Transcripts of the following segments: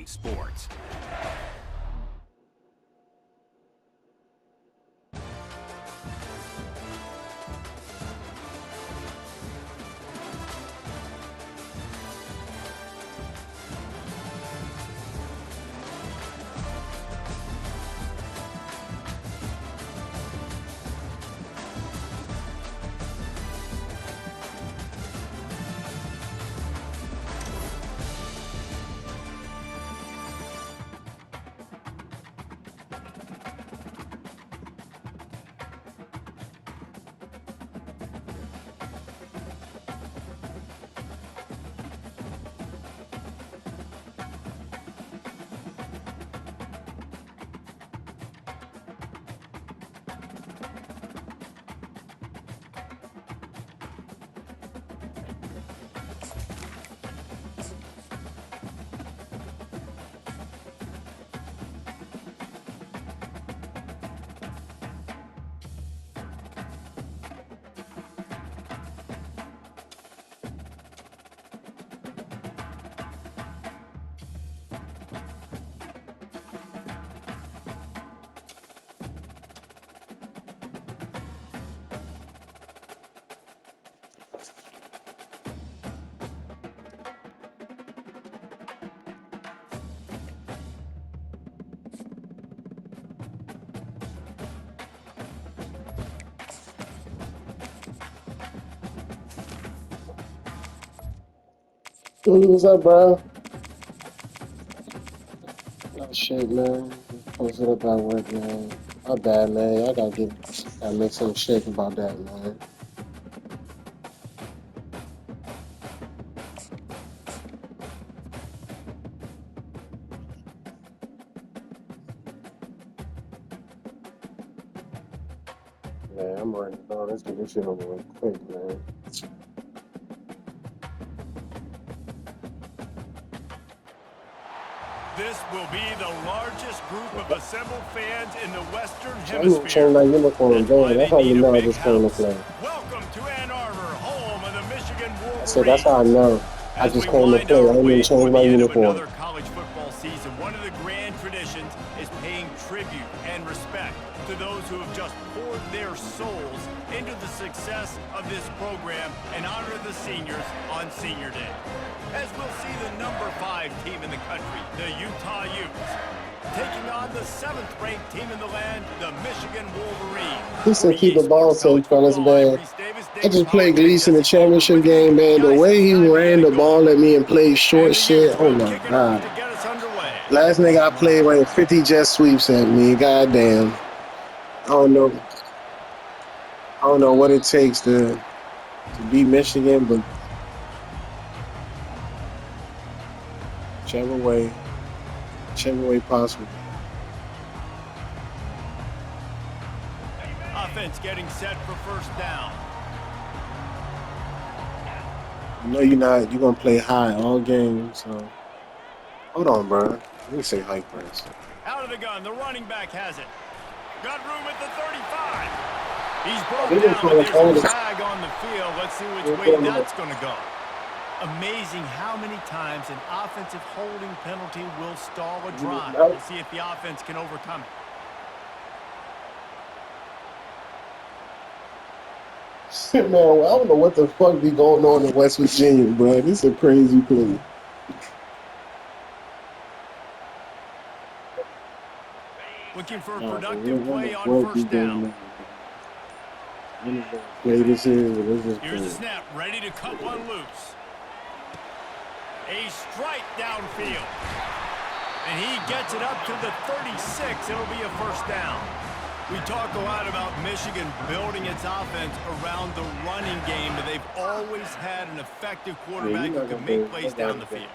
sports. What's up, bro? Oh, shit, man. Posted up at work, man. My bad, man. I gotta make some shit about that, man. Man, I'm already done. Let's get this shit over with quick, man. This will be the largest group of assembled fans in the Western So I need to Hemisphere. change my uniform, That's why bro. That's they how you need a know I big just came to house. play. Welcome to Ann Arbor, home of the Michigan I said, that's how I Wolverines. know I As just we came to wind play. I our didn't even way change toward my the end of uniform. another college football season, one of the grand traditions is paying tribute and respect to those who have just poured their souls into the success of this program and honor the seniors on Senior Day. As we'll see the number 5 team in the country, the Utah Utes, taking on the 7th-ranked team in the land, the Michigan Wolverines. He For said, keep the Yee ball Sports safe, College fellas, Football, I'm man. Reese Davis. I David just played Pollack and Gleason in the Jesse Golder championship with you. game, man. The Guys, way it's he time to ran get the it going. ball at me and played short And the shit. Utes Oh, will my kick it off God. to get us underway. Last nigga I played ran 50 jet sweeps at me. Goddamn. I don't know. I don't know what it takes to beat Michigan, but whichever way possible. Offense getting set for first down. You know you're gonna play high all game, so hold on, bro. Let me say high first. Out of the gun, the running back has it. Got room at the 35. He's Oh, brought they didn't down, call but a there's hold. a flag on the field. Let's see which way that's going to go. Amazing how many times an offensive holding penalty will stall a drive. We'll see if the offense can overcome it. Man, well, I don't know what the fuck be going on in West Virginia, bro. This is a crazy place. Looking for a Nah, productive play on what be first going down. on? I don't know what play this is, but this is Here's the crazy. snap, ready to cut one loose. A strike downfield. And he gets it up to the 36. It'll be a first down. We talk a lot about Michigan building its offense around the running game, but they've always had an effective quarterback who can make plays down the field.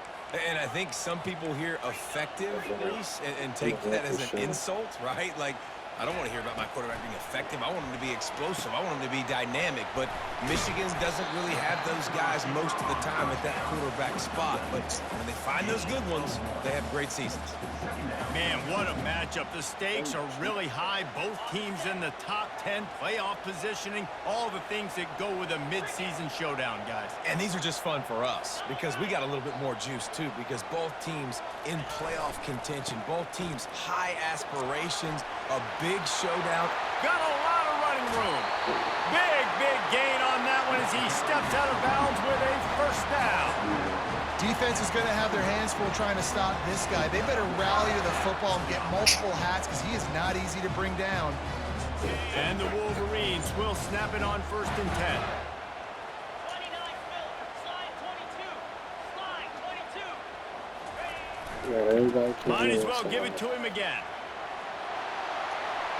And I think some people hear effective, Reese, and take that as an insult, right? Like, I don't want to hear about my quarterback being effective. I want him to be explosive. I want him to be dynamic. But Michigan doesn't really have those guys most of the time at that quarterback spot. But when they find those good ones, they have great seasons. Man, what a matchup. The stakes are really high. Both teams in the top 10, playoff positioning, all the things that go with a midseason showdown, guys. And these are just fun for us because we got a little bit more juice, too, because both teams in playoff contention, both teams high aspirations, a big showdown. Got a lot of running room. Big gain on that one as he steps out of bounds with a first down. Defense is going to have their hands full trying to stop this guy. They better rally to the football and get multiple hats because he is not easy to bring down. And the Wolverines will snap it on 1st and 10. Might as well give it to him again.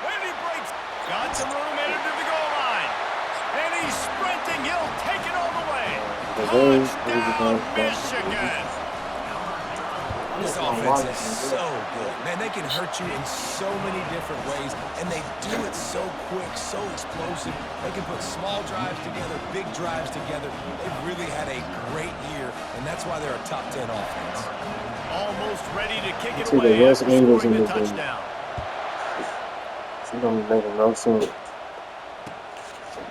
When he breaks, got some room, headed to the goal line. And he's sprinting, he'll take it all the way. Touchdown, Michigan. This offense is so good. Man, they can hurt you in so many different ways, and they do it so quick, so explosive. They can put small drives together, big drives together. They've really had a great year, and that's why they're a top 10 offense. Almost ready to kick it away after scoring the touchdown. She don't make no sense.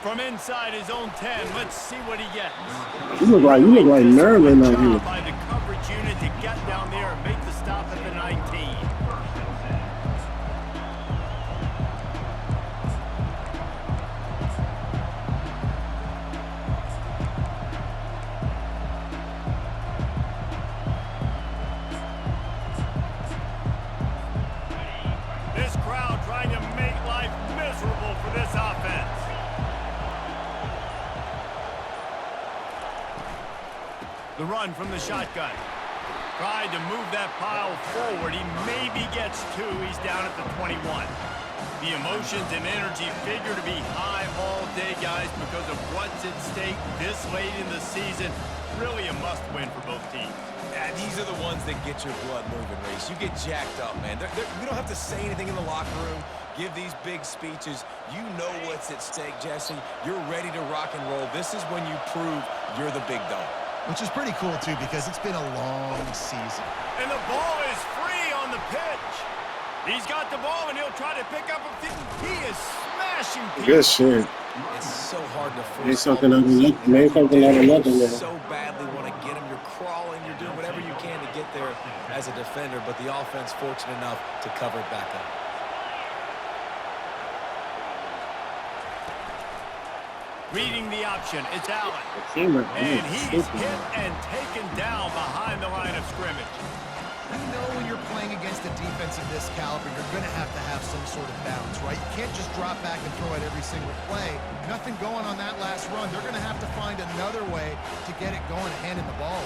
From inside his own 10, let's see what he gets. You look like Maryland out here. By the coverage unit to get down there and make the stop at the 19. This crowd trying to make life miserable for this offense. The run from the shotgun. Tried to move that pile forward. He maybe gets 2. He's down at the 21. The emotions and energy figure to be high all day, guys, because of what's at stake this late in the season. Really a must-win for both teams. Yeah, these are the ones that get your blood moving, Reese. You get jacked up, man. You don't have to say anything in the locker room, give these big speeches. You know what's at stake, Jesse. You're ready to rock and roll. This is when you prove you're the big dog. Which is pretty cool, too, because it's been a long season. And the ball is free on the pitch. He's got the ball, and he'll try to pick up a few. He is smashing people. Good shit. It's so hard to force. Made something out of nothing. You so badly want to get him. You're crawling. You're doing whatever you can to get there as a defender, but the offense fortunate enough to cover it back up. Reading the option, it's Allen. And he's hit and taken down behind the line of scrimmage. You know when you're playing against a defense of this caliber, you're going to have some sort of balance, right? You can't just drop back and throw it every single play. Nothing going on that last run. They're going to have to find another way to get it going, handing the ball.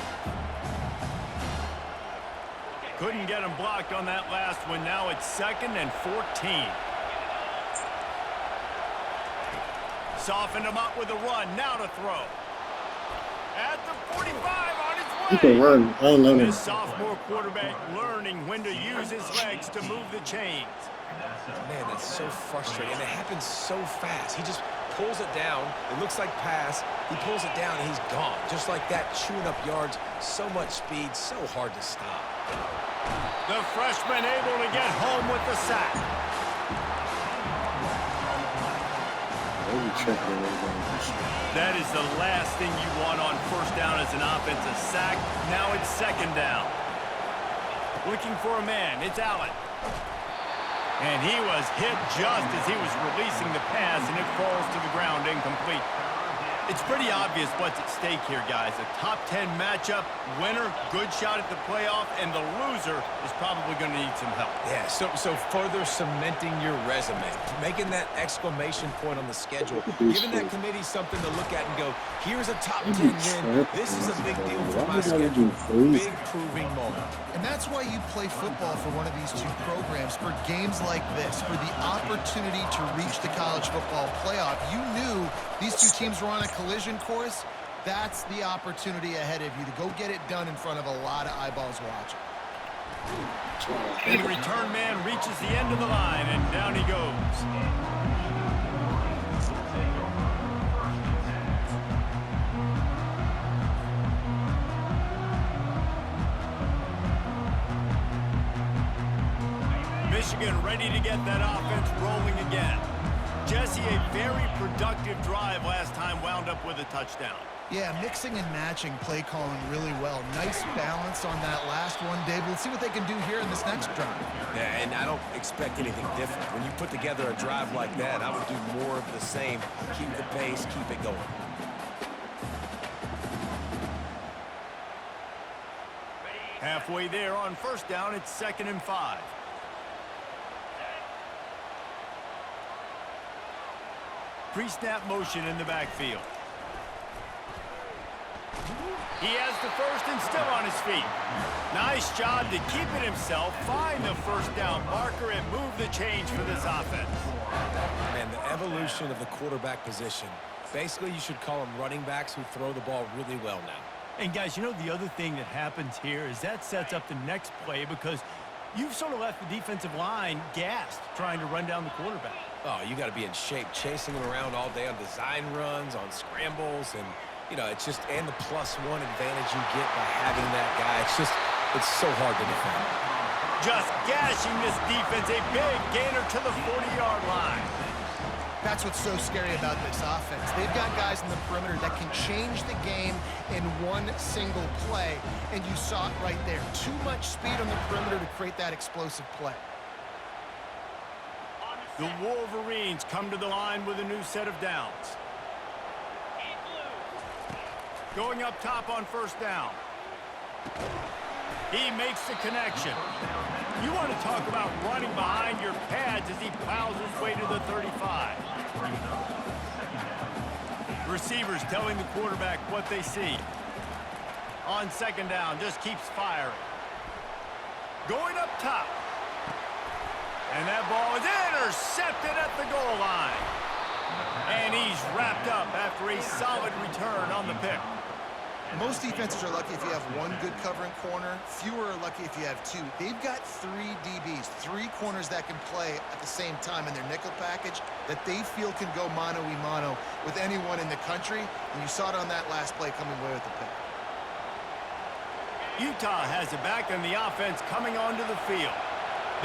Couldn't get him blocked on that last one. Now it's 2nd and 14. Softened him up with a run. Now to throw. At the 45 on his way. He can run. I love him. This sophomore quarterback learning when to use his legs to move the chains. Man, that's so frustrating. And it happens so fast. He just pulls it down. It looks like pass. He pulls it down, and he's gone. Just like that, chewing up yards. So much speed, so hard to stop. The freshman able to get home with the sack. That is the last thing you want on first down as an offensive sack. Now it's 2nd down. Looking for a man. It's Allen. And he was hit just as he was releasing the pass, and it falls to the ground incomplete. It's pretty obvious what's at stake here, guys. A top 10 matchup, winner, good shot at the playoff, and the loser is probably going to need some help. Yeah, so further cementing your resume, making that exclamation point on the schedule, giving that committee something to look at and go, here's a top 10 win. This is a big deal for my schedule. Big proving moment. And that's why you play football for one of these two programs, for games like this, for the opportunity to reach the college football playoff. You knew these two teams were on a collision course. That's the opportunity ahead of you to go get it done in front of a lot of eyeballs watching. And the return man reaches the end of the line, and down he goes. Michigan ready to get that offense rolling again. Jesse, a very productive drive last time wound up with a touchdown. Yeah, mixing and matching play calling really well. Nice balance on that last one, Dave. Let's see what they can do here in this next drive. Yeah, and I don't expect anything different. When you put together a drive like that, I would do more of the same. Keep the pace, keep it going. Halfway there on first down, it's 2nd and 5. Pre-snap motion in the backfield. He has the first and still on his feet. Nice job to keep it himself, find the first down marker, and move the change for this offense. And the evolution of the quarterback position. Basically, you should call them running backs who throw the ball really well now. And guys, you know the other thing that happens here is that sets up the next play because you've sort of left the defensive line gassed trying to run down the quarterback. Oh, you got to be in shape, chasing him around all day on design runs, on scrambles, and, you know, it's just, and the +1 advantage you get by having that guy. It's so hard to defend. Just gashing this defense, a big gainer to the 40-yard line. That's what's so scary about this offense. They've got guys in the perimeter that can change the game in one single play, and you saw it right there. Too much speed on the perimeter to create that explosive play. The Wolverines come to the line with a new set of downs. Going up top on first down. He makes the connection. You want to talk about running behind your pads as he plows his way to the 35. Receivers telling the quarterback what they see. On second down, just keeps firing. Going up top. And that ball is intercepted at the goal line. And he's wrapped up after a solid return on the pick. Most defenses are lucky if you have one good covering corner. Fewer are lucky if you have two. They've got 3 DBs, 3 corners that can play at the same time in their nickel package that they feel can go mano-a-mano with anyone in the country. And you saw it on that last play coming away with the pick. Utah has it back and the offense coming onto the field.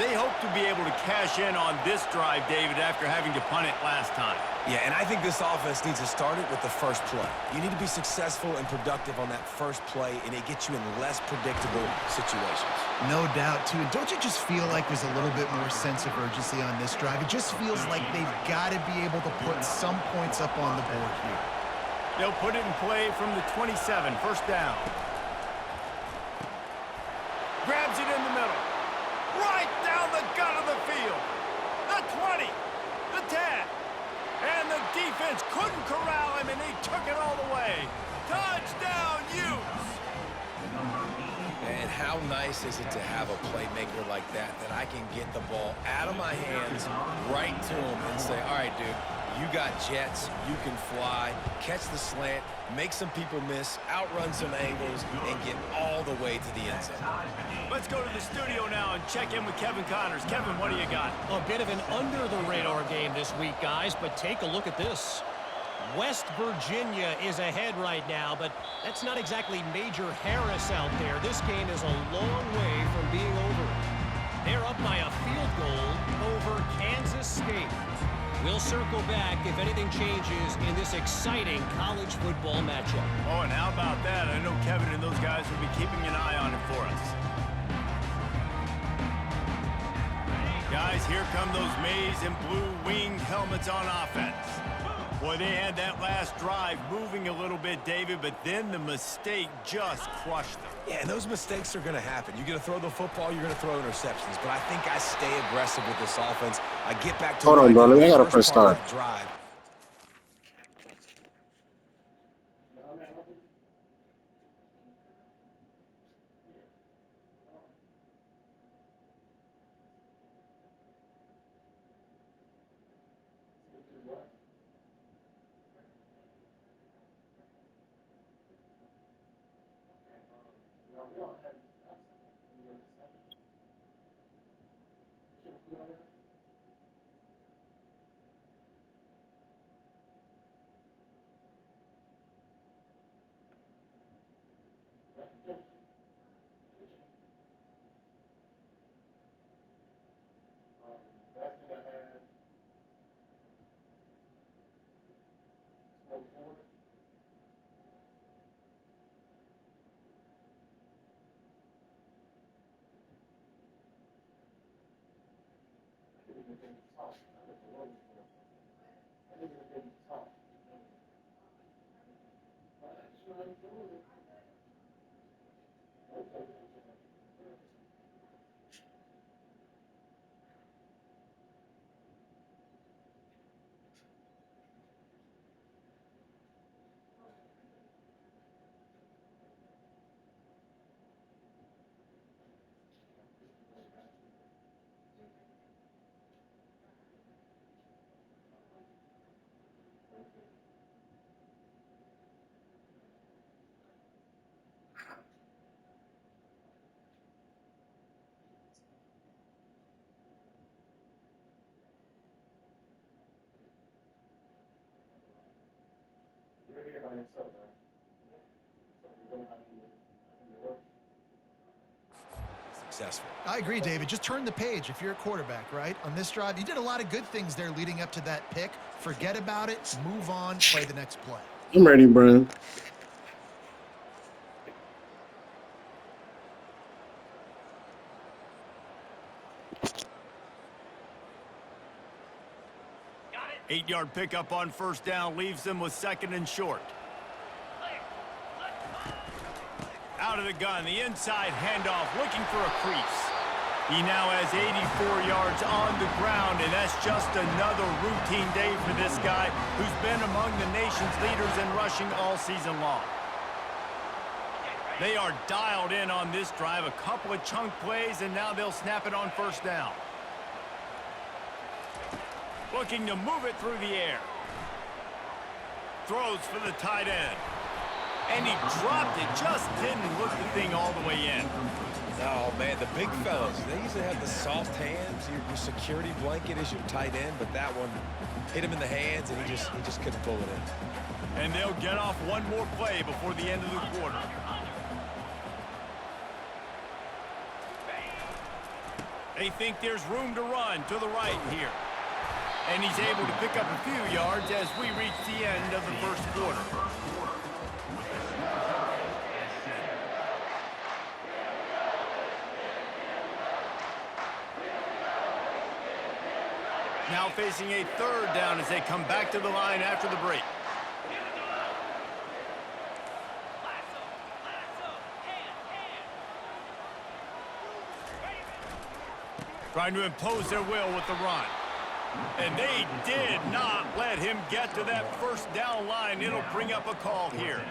They hope to be able to cash in on this drive, David, after having to punt it last time. Yeah, and I think this offense needs to start it with the first play. You need to be successful and productive on that first play, and it gets you in less predictable situations. No doubt, too. And don't you just feel like there's a little bit more sense of urgency on this drive? It just feels like they've got to be able to put some points up on the board here. They'll put it in play from the 27, first down. Grabs it in the middle. Right down the gut of the field. The 20, the 10. And the defense couldn't corral him, and he took it all the way. Touchdown, Utes! And how nice is it to have a playmaker like that I can get the ball out of my hands right to him and say, all right, dude, you got jets, you can fly, catch the slant, make some people miss, outrun some angles, and get all the way to the end zone. Let's go to the studio now and check in with Kevin Connors. Kevin, what do you got? A bit of an under-the-radar game this week, guys, but take a look at this. West Virginia is ahead right now, but that's not exactly Major Harris out there. This game is a long way from being over. They're up by a field goal over Kansas State. We'll circle back if anything changes in this exciting college football matchup. Oh, and how about that? I know Kevin and those guys will be keeping an eye on it for us. Guys, here come those maize and blue winged helmets on offense. Boy, they had that last drive moving a little bit, David, but then the mistake just crushed them. Yeah, and those mistakes are going to happen. You're going to throw the football, you're going to throw interceptions. But I think I stay aggressive with this offense. I get back to Hold on, bro. I got to first press part of start. that drive. Successful. I agree, David. Just turn the page if you're a quarterback, right? On this drive, you did a lot of good things there leading up to that pick. Forget about it, move on, play the next play. I'm ready, Brian. Eight-yard pickup on first down leaves them with 2nd and short. Out of the gun, the inside handoff, looking for a crease. He now has 84 yards on the ground, and that's just another routine day for this guy who's been among the nation's leaders in rushing all season long. They are dialed in on this drive, a couple of chunk plays, and now they'll snap it on first down. Looking to move it through the air. Throws for the tight end. And he dropped it, just didn't look the thing all the way in. Oh, man, the big fellas, they usually have the soft hands. Your security blanket is your tight end, but that one hit him in the hands, and he just couldn't pull it in. And they'll get off one more play before the end of the quarter. They think there's room to run to the right here. And he's able to pick up a few yards as we reach the end of the first quarter. Now facing a 3rd down as they come back to the line after the break. Trying to impose their will with the run. And they did not let him get to that first down line. It'll bring up a call here.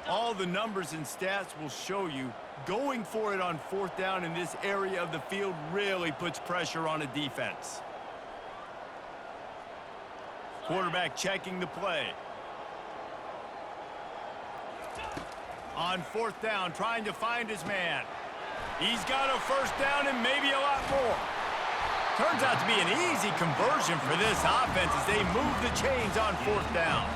All the numbers and stats will show you going for it on 4th down in this area of the field really puts pressure on a defense. Quarterback checking the play. On 4th down, trying to find his man. He's got a first down and maybe a lot more. Turns out to be an easy conversion for this offense as they move the chains on 4th down.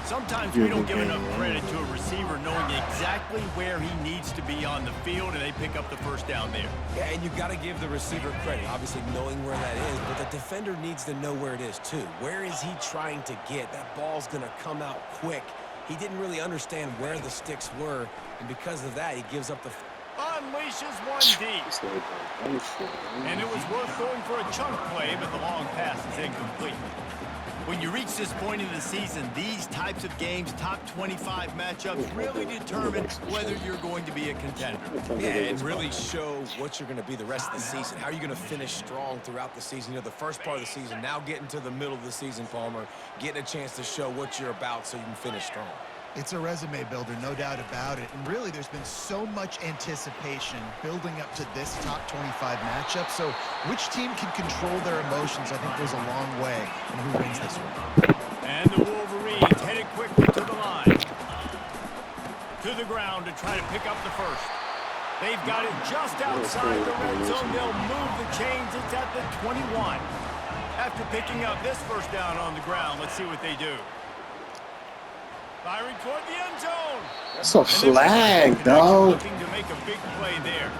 Sometimes we don't give enough credit to a receiver knowing exactly where he needs to be on the field, and they pick up the first down there. Yeah, and you got to give the receiver credit, obviously knowing where that is, but the defender needs to know where it is too. Where is he trying to get? That ball's going to come out quick. He didn't really understand where the sticks were, and because of that, he gives up the... Unleashes one deep. And it was worth going for a chunk play, but the long pass is incomplete. When you reach this point in the season, these types of games, top 25 matchups, really determine whether you're going to be a contender. Yeah, and really show what you're going to be the rest of the season. How are you going to finish strong throughout the season? You know, the first part of the season, now getting to the middle of the season, Palmer, getting a chance to show what you're about so you can finish strong. It's a resume builder, no doubt about it. And really, there's been so much anticipation building up to this top 25 matchup. So which team can control their emotions, I think, goes a long way in who wins this one. And the Wolverines headed quickly to the line. To the ground to try to pick up the first. They've got it just outside the red zone. They'll move the chains. It's at the 21. After picking up this first down on the ground, let's see what they do. Firing toward the end zone. That's a flag, dog. Looking to make a big play there.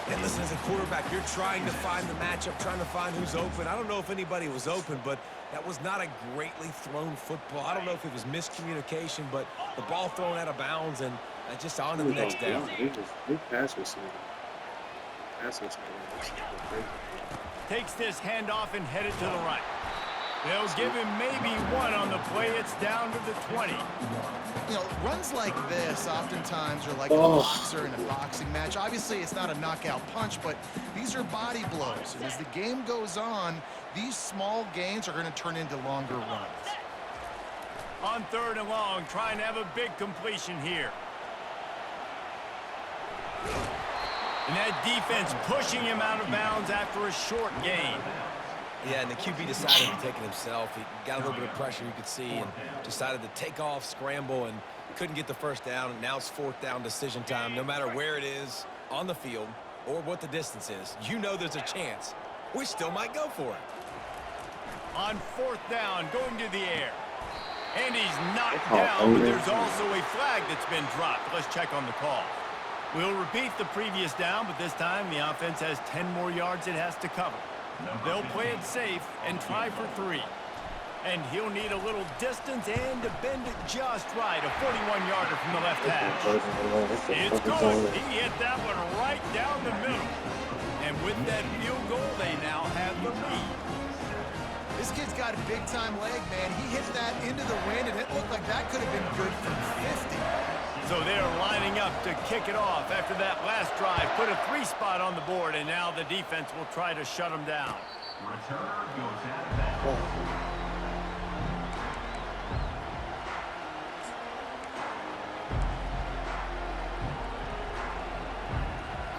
And listen, as a quarterback, you're trying to find the matchup, trying to find who's open. I don't know if anybody was open, but that was not a greatly thrown football. I don't know if it was miscommunication, but the ball thrown out of bounds and just on to the next down. Big pass receiver. Takes this handoff and headed to the right. They'll give him maybe one on the play. It's down to the 20. You know, runs like this oftentimes are like a boxer in a boxing match. Obviously, it's not a knockout punch, but these are body blows. And as the game goes on, these small gains are going to turn into longer runs. On 3rd and long, trying to have a big completion here. And that defense pushing him out of bounds after a short gain. Yeah, and the QB decided to take it himself. He got a little bit of pressure, you could see, and decided to take off, scramble, and couldn't get the first down. And now it's 4th down decision time. No matter where it is on the field or what the distance is, you know there's a chance. We still might go for it. On 4th down, going to the air. And he's knocked down, but there's also a flag that's been dropped. Let's check on the call. We'll repeat the previous down, but this time the offense has 10 more yards it has to cover. They'll play it safe and try for 3. And he'll need a little distance and to bend it just right. A 41-yarder from the left hash. It's good. He hit that one right down the middle. And with that field goal, they now have the lead. This kid's got a big-time leg, man. He hit that into the wind, and it looked like that could have been good from 50. So they're lining up to kick it off after that last drive. Put a 3 spot on the board, and now the defense will try to shut them down. Returner goes out of bounds.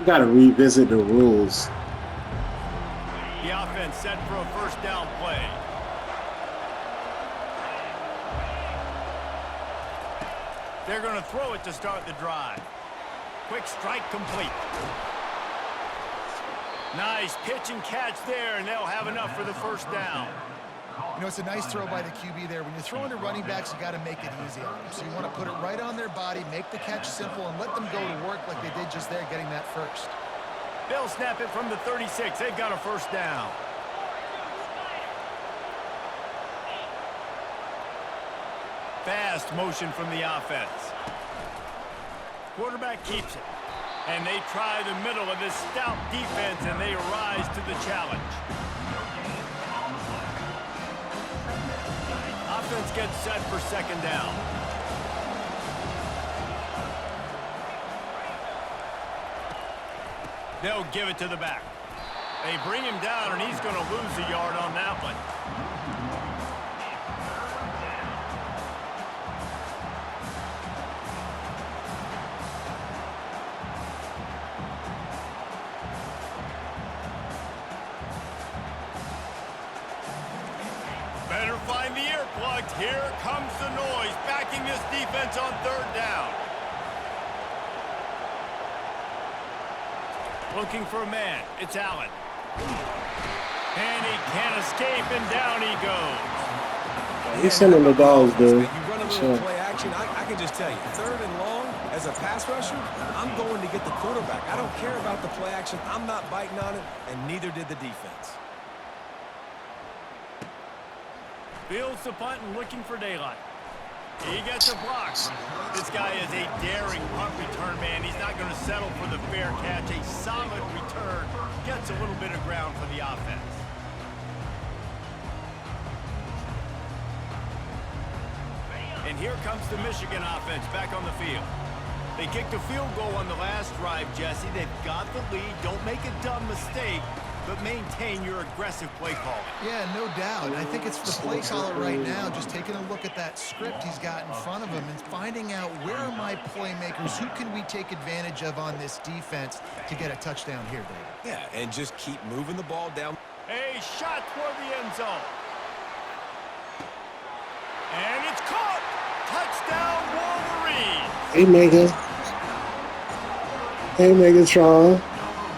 You got to revisit the rules. The offense set for a 1st down play. They're going to throw it to start the drive. Quick strike complete. Nice pitch and catch there, and they'll have enough for the 1st down. You know, it's a nice throw by the QB there. When you're throwing to running backs, you got to make it easy on them. So you want to put it right on their body, make the catch simple, and let them go to work like they did just there, getting that first. They'll snap it from the 36. They've got a 1st down. Fast motion from the offense. Quarterback keeps it. And they try the middle of this stout defense, and they rise to the challenge. Offense gets set for 2nd down. They'll give it to the back. They bring him down, and he's going to lose a yard on that one. Better find the earplugs. Here comes the noise, backing this defense on 3rd down. Looking for a man. It's Allen. And he can't escape, and down he goes. He's sending the dogs, dude. You run a little play action, I can just tell you, 3rd and long, as a pass rusher, I'm going to get the quarterback. I don't care about the play action. I'm not biting on it, and neither did the defense. Fields the punt and looking for daylight. He gets a block. This guy is a daring punt return man. He's not going to settle for the fair catch. A solid return. Gets a little bit of ground for the offense. And here comes the Michigan offense back on the field. They kicked a field goal on the last drive, Jesse. They've got the lead. Don't make a dumb mistake, but maintain your aggressive play calling. Yeah, no doubt. I think it's the play caller right now just taking a look at that script he's got in front of him and finding out where are my playmakers, who can we take advantage of on this defense to get a touchdown here, David. Yeah, and just keep moving the ball down. A shot toward the end zone. And it's caught. Touchdown, Wolverine. Hey, Megan. Hey, Megatron.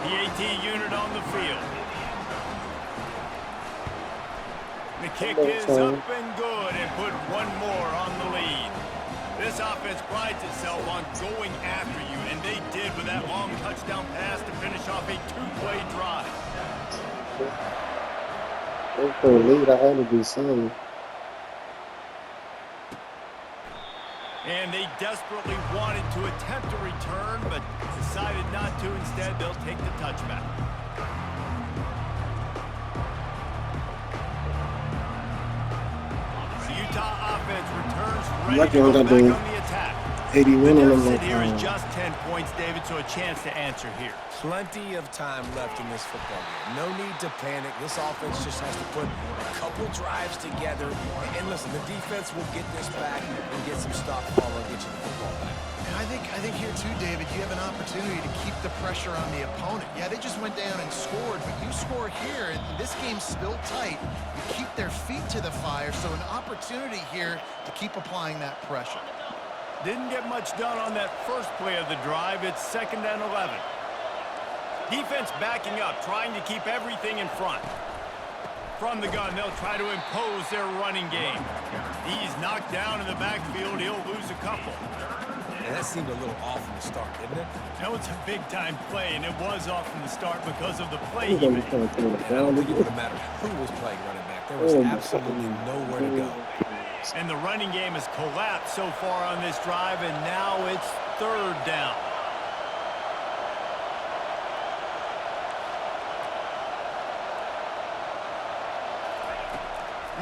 The AT unit on the field. The kick is up and good, and put one more on the lead. This offense prides itself on going after you, and they did with that long touchdown pass to finish off a two-play drive. For a lead, I had to do something. And they desperately wanted to attempt a return, but decided not to. Instead, they'll take the touchback. The Utah offense returns ready to go back on the attack. 81 The on deficit the here is just 10 points, David, so a chance to answer here. Plenty of time left in this football game. No need to panic. This offense just has to put a couple drives together. And listen, the defense will get this back and get some stop follow and get you the football back. And I think here too, David, you have an opportunity to keep the pressure on the opponent. Yeah, they just went down and scored, but you score here, and this game's still tight. You keep their feet to the fire, so an opportunity here to keep applying that pressure. Didn't get much done on that first play of the drive. It's 2nd and 11. Defense backing up, trying to keep everything in front. From the gun, they'll try to impose their running game. He's knocked down in the backfield. He'll lose a couple. And that seemed a little off from the start, didn't it? That was a big-time play, and it was off from the start because of the play He's he gonna be made. trying to throw the And I don't ball. think it would have mattered who was playing running back. There was absolutely nowhere to go. And the running game has collapsed so far on this drive, and now it's 3rd down.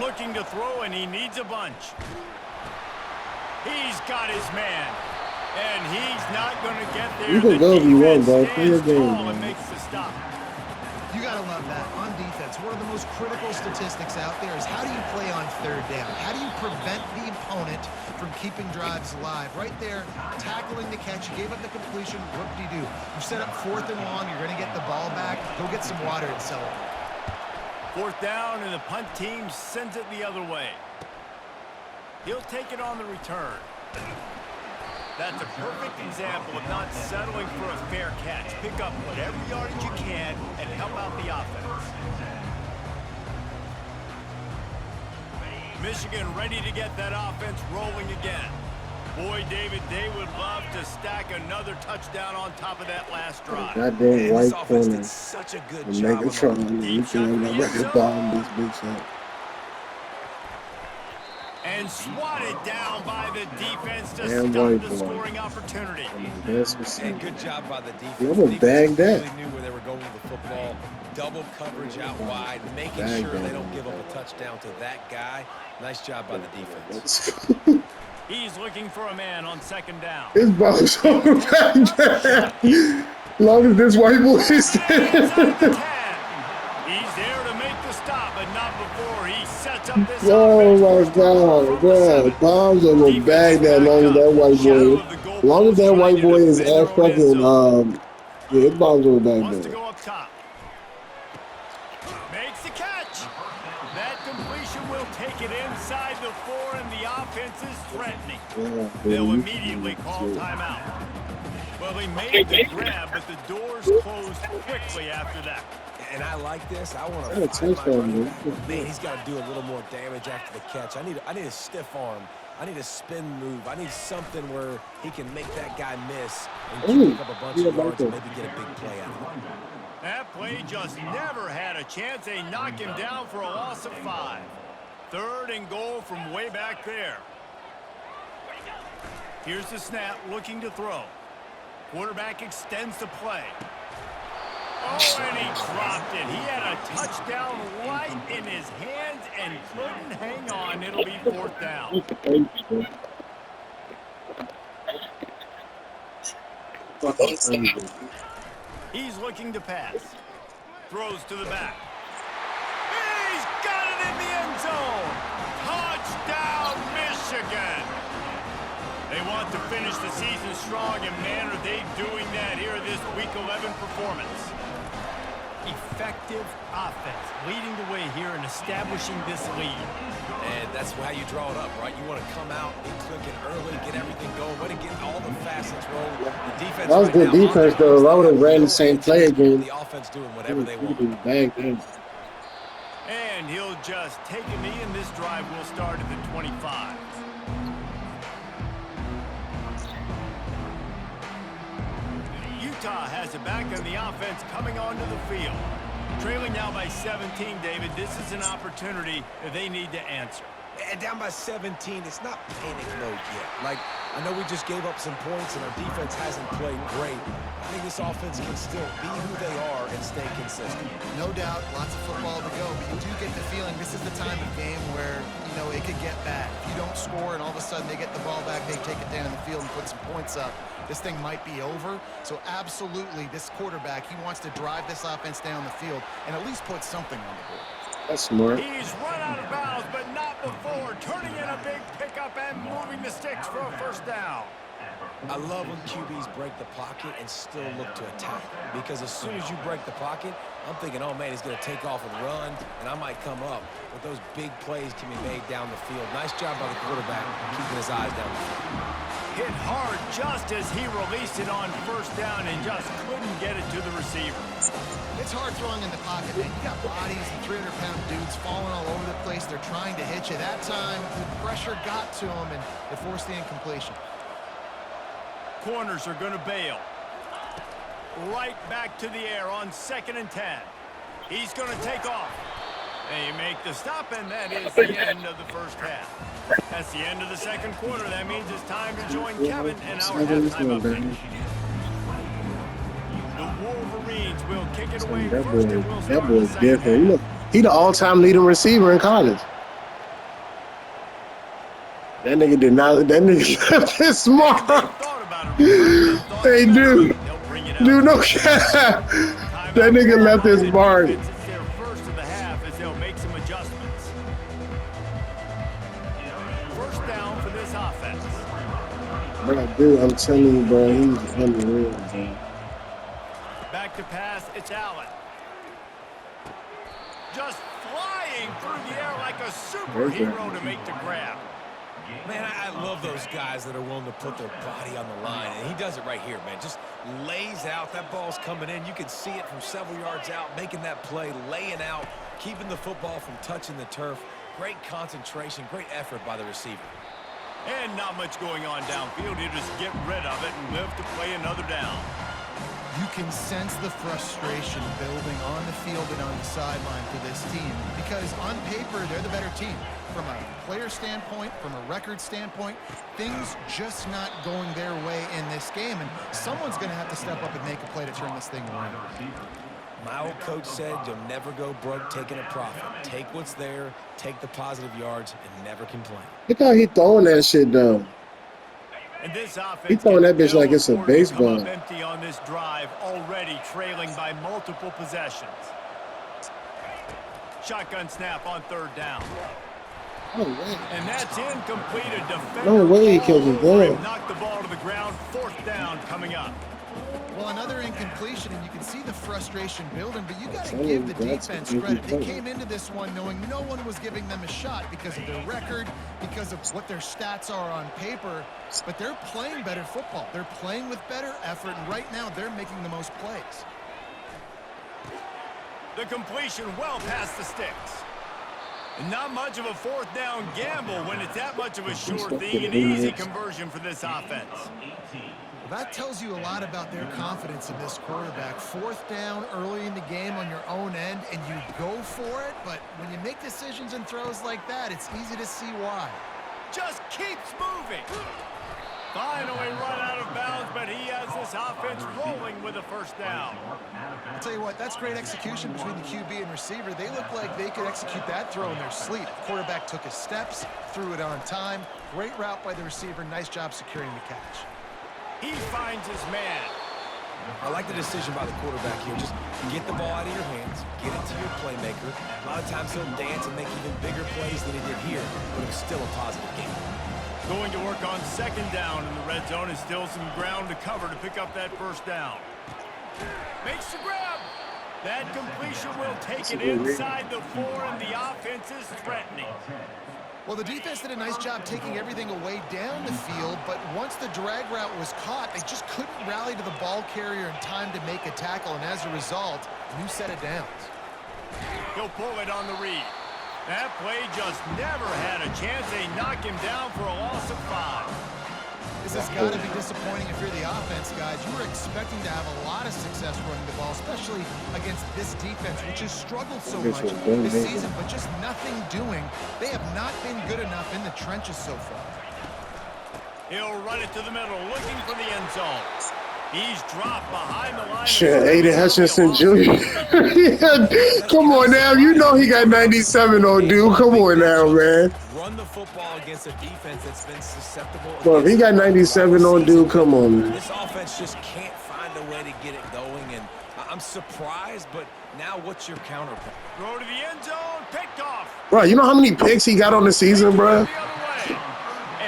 Looking to throw, and he needs a bunch. He's got his man, and he's not going to get there. You can go if you want, bro. Play your Stands game, tall bro. and makes the stop. You got to love that. On defense, one of the most critical statistics out there is how do you play on 3rd down? How do you prevent the opponent from keeping drives alive? Right there, tackling the catch. You gave up the completion. What do you do? You set up 4th and long. You're going to get the ball back. Go get some water and celebrate. 4th down, and the punt team sends it the other way. He'll take it on the return. That's a perfect example of not settling for a fair catch. Pick up whatever yardage you can and help out the offense. Michigan ready to get that offense rolling again. Boy, David, they would love to stack another touchdown on top of that last drive. Goddamn And this white offense corner. did such a good And job. make it of trouble. You can have that bomb this big shot. And swatted down by the defense to Damn stop white the boy. scoring opportunity. That's what's And good job by the defense. You almost Defense bagged that. really knew where they were going with the football. Double coverage out wide, making Bagged sure they that. don't give up a touchdown to that guy. Nice job by the defense. That's He's looking for a man on 2nd down. This ball's over back there. As long as this white boy is Inside the there. 10. He's there to make the stop, but not before he sets up this Oh offense. my God, bro. Bombs are gonna bag that long as that white boy. As long as that white boy is at fucking yeah, his bombs are bag Wants to there. go up top. Makes the catch. That completion will take it inside the 4, and the offense is threatening. Yeah, They'll man, immediately call timeout. Well, he made the grab, but the doors closed quickly after that. And I like this. I want Yeah, to find my touchdown, running man. back. Man, he's got to do a little more damage after the catch. I need a stiff arm. I need a spin move. I need something where he can make that guy miss and Ooh, pick up a bunch yeah, of yards like and that. maybe get a big play out of it. That play just never had a chance. They knock him down for a loss of 5. 3rd and goal from way back there. Here's the snap, looking to throw. Quarterback extends the play. Oh, and he dropped it. He had a touchdown right in his hands and couldn't hang on. It'll be 4th down. He's looking to pass. Throws to the back. He's got it in the end zone. Touchdown, Michigan. They want to finish the season strong, and man, are they doing that here in this Week 11 performance. Effective offense, leading the way here and establishing this lead. And that's how you draw it up, right? You want to come out, be clicking early, get everything going, want to get all the facets rolling. The defense That was right good now, defense, though. I would have ran the same play again. The offense doing whatever they want. Bag there. And he'll just take a knee, and this drive will start at the 25. Utah has it back and the offense coming onto the field. Trailing now by 17, David. This is an opportunity that they need to answer. And down by 17, it's not panic mode yet. Like, I know we just gave up some points and our defense hasn't played great. I think this offense can still be who they are and stay consistent. No doubt, lots of football to go, but you do get the feeling this is the time of game where, you know, it could get bad. If you don't score and all of a sudden they get the ball back, they take it down the field and put some points up, this thing might be over. So absolutely, this quarterback, he wants to drive this offense down the field and at least put something on the board. That's smart. He's run out of bounds, but not before. Turning in a big pickup and moving the sticks for a first down. I love when QBs break the pocket and still look to attack. Because as soon as you break the pocket, I'm thinking, oh, man, he's going to take off and run, and I might come up. But those big plays can be made down the field. Nice job by the quarterback keeping his eyes down the field. Hit hard just as he released it on first down and just couldn't get it to the receiver. It's hard throwing in the pocket, man. You got bodies and 300-pound dudes falling all over the place. They're trying to hit you. That time, the pressure got to them, and it forced the incompletion. Corners are going to bail. Right back to the air on 2nd and 10. He's going to take off. They make the stop, and that is the end of the first half. That's the end of the second quarter. That means it's time to join Kevin and our halftime update. The Wolverines will kick it away That first, and we'll boy, start that the boy's second different. half. Look, he the all-time leading receiver in college. That nigga did not. That nigga left his smart. Thought about it. Hey, dude. They'll bring it up. Dude, no cap. That nigga left his mark. It's their first of the half as they'll make some adjustments. First down for this offense. Bro, dude, I'm telling you, bro, he's unreal, bro. Back to pass, it's Allen. Just flying through the air like a superhero to make the grab. Man, I love those guys that are willing to put their body on the line, and he does it right here, man. Just lays out. That ball's coming in. You can see it from several yards out, making that play, laying out, keeping the football from touching the turf. Great concentration, great effort by the receiver. And not much going on downfield. He'll just get rid of it and live to play another down. You can sense the frustration building on the field and on the sideline for this team because on paper, they're the better team. From a player standpoint, from a record standpoint, things just not going their way in this game, and someone's going to have to step up and make a play to turn this thing around. My old coach said you'll never go broke taking a profit. Take what's there, take the positive yards, and never complain. Look how he throwing that shit, though. And this offense He throwing that bitch like it's a baseball. Come up empty on this drive, already trailing by multiple possessions. Shotgun snap on third down. Oh, way. And that's incomplete. A defender No way he killed him there. knocked the ball to the ground. Fourth down coming up. Well, another incompletion, and you can see the frustration building, but you got to Tell give him the that's defense a credit. They play. came into this one knowing no one was giving them a shot because of their record, because of what their stats are on paper, but they're playing better football. They're playing with better effort, and right now they're making the most plays. The completion well past the sticks. Not much of a fourth down gamble when it's that much of a sure thing. An easy conversion for this offense. That tells you a lot about their confidence in this quarterback. Fourth down early in the game on your own end, and you go for it, but when you make decisions and throws like that, it's easy to see why. Just keeps moving. Finally run out of bounds, but he has this offense rolling with a first down. I'll tell you what, that's great execution between the QB and receiver. They look like they could execute that throw in their sleep. The quarterback took his steps, threw it on time. Great route by the receiver. Nice job securing the catch. He finds his man. I like the decision by the quarterback here. Just get the ball out of your hands, get it to your playmaker. A lot of times he'll dance and make even bigger plays than he did here, but it was still a positive game. Going to work on second down in the red zone, and still some ground to cover to pick up that first down. Makes the grab. That completion will take it inside the 4, and the offense is threatening. Well, the defense did a nice job taking everything away down the field, but once the drag route was caught, they just couldn't rally to the ball carrier in time to make a tackle, and as a result, new set of downs. He'll pull it on the read. That play just never had a chance. They knock him down for a loss of 5. This has got to be disappointing if you're the offense, guys. You were expecting to have a lot of success running the ball, especially against this defense, which has struggled so much this season, but just nothing doing. They have not been good enough in the trenches so far. He'll run it to the middle, looking for the end zone. He's dropped behind the line. Shit, Aiden Hutchinson Jr. Come on now. You know he got 97 on dude. Come on now, man. Run the football against a defense that's been susceptible. Well, if he got 97 on dude, come on, man. This offense just can't find a way to get it going, and I'm surprised, but now what's your counterpoint? Throw to the end zone, picked off. Bro, you know how many picks he got on the season, bro? The other way.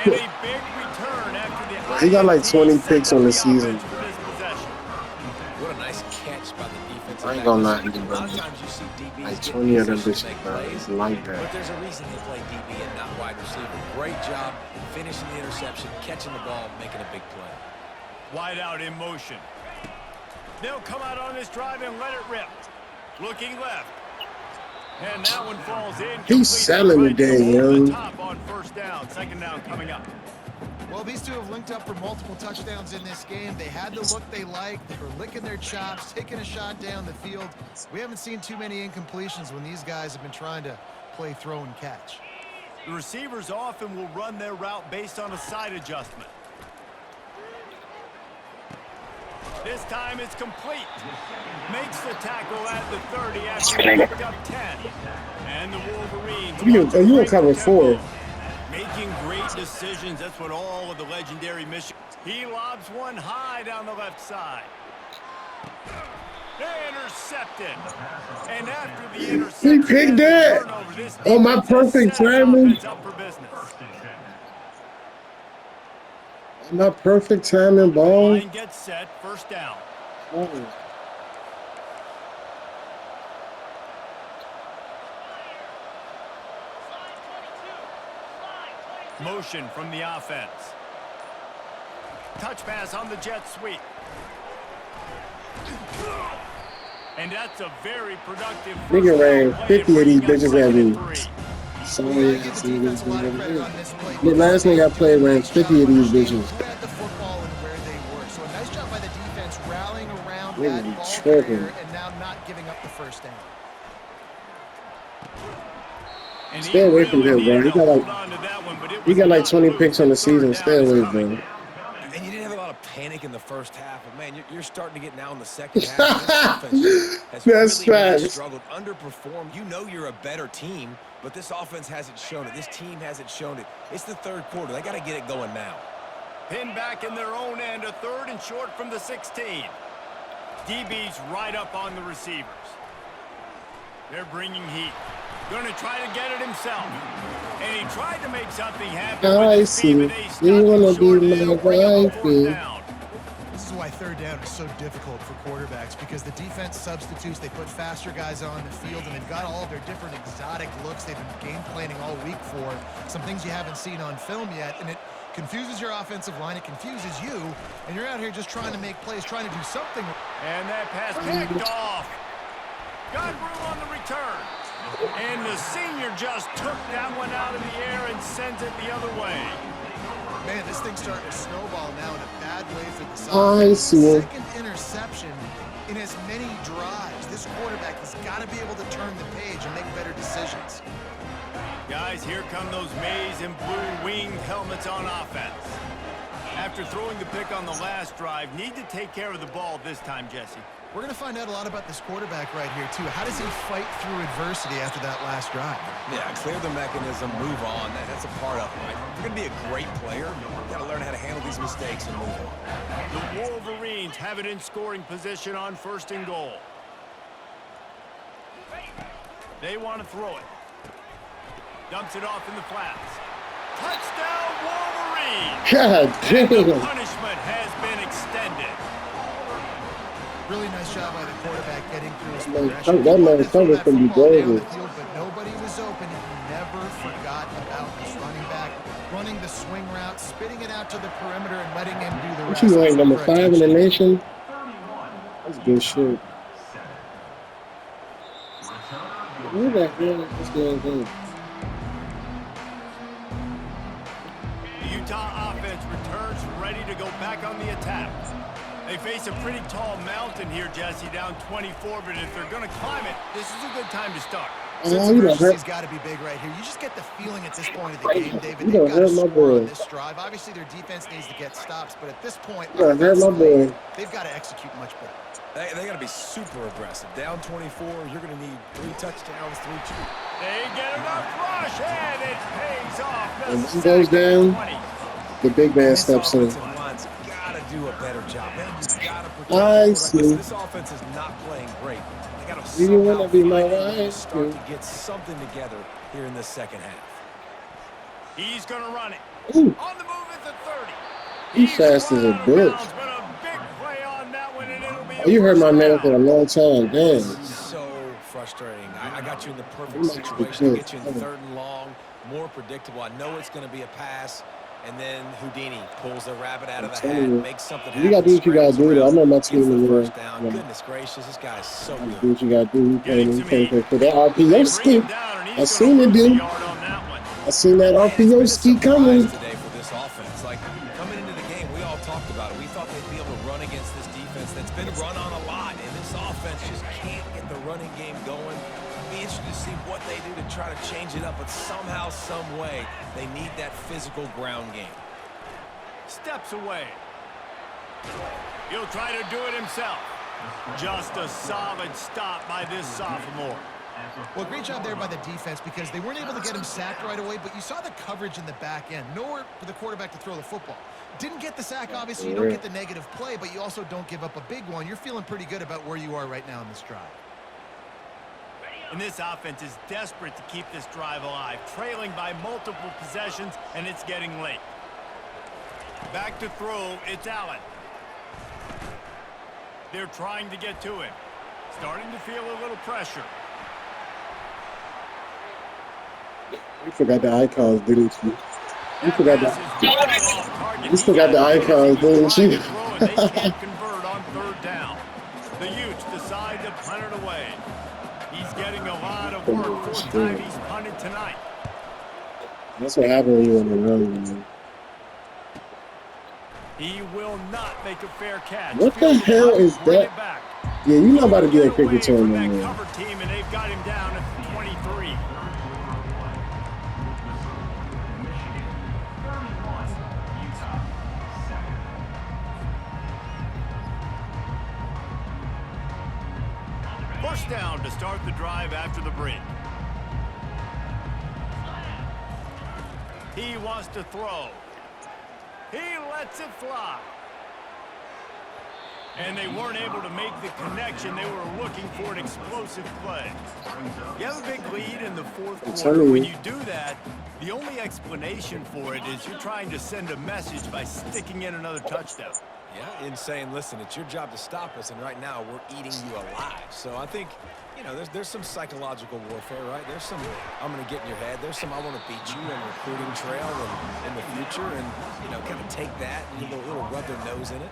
And a big return after the He got like 20 picks on the season. What a nice catch by the defense. I ain't gonna lie to you, A bro. lot of times you see DBs Like get 20 of them positions to bitches, make bro. plays, It's like but that. there's a reason they play DB and not wide receiver. Great job finishing the interception, catching the ball, making a big play. Wide out in motion. They'll come out on this drive and let it rip. Looking left. And that one falls in. He's selling today, yo. Top on first down. Second down coming up. Well, these two have linked up for multiple touchdowns in this game. They had the look they liked. They were licking their chops, taking a shot down the field. We haven't seen too many incompletions when these guys have been trying to play throw and catch. The receivers often will run their route based on a side adjustment. This time it's complete. Makes the tackle at the 30 after he picked up 10. And the Wolverines. You will cover 4. Making great decisions. That's what all of the legendary Michigan. He lobs one high down the left side. Intercepted. And after the interception, He picked that. Oh, my perfect timing. My perfect timing ball. Line gets set. First down. Oh. Motion from the offense. Touch pass on the jet sweep. And that's a very productive Nigga ran 50 of these bitches at me. Sorry, The last nigga I played ran 50 of these bitches. Who had the football and where they were. So a nice job by the defense rallying around Really that ball tripping. carrier and now not giving up the first down. And Stay away from him, bro. He got like 20 picks on the season. Stay away, bro. And you didn't have a lot of panic in the first half, but man, you're starting to get now in the second half. This offense That's really facts. struggled, underperformed. You know you're a better team, but this offense hasn't shown it. This team hasn't shown it. It's the third quarter. They got to get it going now. Pinned back in their own end, a third and short from the 16. DB's right up on the receivers. They're bringing heat. Going to try to get it himself. And he tried to make something happen. I see. You wanna be my wifey. This is why third down is so difficult for quarterbacks, because the defense substitutes. They put faster guys on the field, and they've got all of their different exotic looks they've been game planning all week for. Some things you haven't seen on film yet, and it confuses your offensive line. It confuses you, and you're out here just trying to make plays, trying to do something. And that pass picked off. Got room on the return. And the senior just took that one out of the air and sends it the other way. Man, this thing's starting to snowball now in a bad way for the I Sox. see. Second interception in as many drives. This quarterback has got to be able to turn the page and make better decisions. Guys, here come those maize and blue winged helmets on offense. After throwing the pick on the last drive, need to take care of the ball this time, Jesse. We're going to find out a lot about this quarterback right here, too. How does he fight through adversity after that last drive? Yeah, clear the mechanism, move on. That's a part of it, right? If you're going to be a great player, you've got to learn how to handle these mistakes and move on. The Wolverines have it in scoring position on first and goal. They want to throw it. Dumps it off in the flats. Touchdown, Wolverines! God And the damn. punishment has been extended. Really nice job by the quarterback getting through his Man, progression. that He wanted man to throw covered that from the football down goal. the field, but nobody was open, and he never forgot about his running back, running the swing route, spitting it out to the perimeter, and letting him do the What rest. you ranked number For a 5 in the touchdown. nation? That's good shit. Who the hell is this going on? The Utah offense returns ready ready to go back on the attack. They face a pretty tall mountain here, Jesse, down 24, but if they're going to climb it, this is a good time to start. Sense of urgency's got to be big right here. You just get the feeling at this point of the game, David, they've got to score on this drive. Obviously, their defense needs to get stops, but at this point, they've got to execute much better. They got to be super aggressive. Down 24, you're going to need 3 touchdowns, 3 2. They get enough rush, and it pays off. When he goes down, the big man steps in. Line's got to do a better job. Man, you got to protect I see. Listen, this offense is not playing great. They got to You want to be my wife? start to get something together here in the second half. He's going to run it. Ooh, On the move at the 30. he's fast as a bitch. But a big play on that one, and it'll be a Oh, you heard my first man down. for a long time. Damn. So frustrating. I got you in the perfect You might be situation. I good. get you in 3rd and long, more predictable. I know it's going to be a pass, and then Houdini pulls the rabbit out of the telling hat, you. makes something You gotta do what you gotta do, though. I know my team Gets the is first real. down. Yeah. Goodness gracious, this guy is so Do good. what you gotta do. You can't for that They RPO bring him skip. down, and I he's seen gonna it, lose a dude. yard on that one. I seen that Man, it's been RPO a ski surprise coming. today for this offense. Like, coming into the game, we all talked about it. We thought they'd be able to run against this defense that's been run on a lot, and this offense just can't get the running game going. Be interested to see what they do to try to change it up, but somehow, some way, they need that physical ground game. Steps away. He'll try to do it himself. Just a solid stop by this sophomore. Well, great job there by the defense because they weren't able to get him sacked right away, but you saw the coverage in the back end. Nowhere for the quarterback to throw the football. Didn't get the sack, obviously. You don't get the negative play, but you also don't give up a big one. You're feeling pretty good about where you are right now in this drive. And this offense is desperate to keep this drive alive, trailing by multiple possessions, and it's getting late. Back to throw, it's Allen. They're trying to get to him. Starting to feel a little pressure. You forgot the icons, didn't you? You That forgot pass the. is right off target. You still got the icons, didn't you? They can't convert on 3rd down. The Utes decide to punt it away. He's getting a lot of work. 4th time he's punted tonight. That's what happened when you were in the run, man. He will not make a fair catch. What the Field hell goal, is bring that? it back. Yeah, you know about to get a Get quick away return, from that man. cover team, and they've got him down at 23. First down to start the drive after the break. He wants to throw. He lets it fly. And they weren't able to make the connection. They were looking for an explosive play. You have a big lead in the 4th quarter. When you do that, the only explanation for it is you're trying to send a message by sticking in another touchdown. Yeah, and saying, listen, it's your job to stop us, and right now we're eating you alive. So I think, you know, there's some psychological warfare, right? There's some, I'm going to get in your head. There's some, I want to beat you on the recruiting trail and in the future, and, you know, kind of take that and a little rub their nose in it.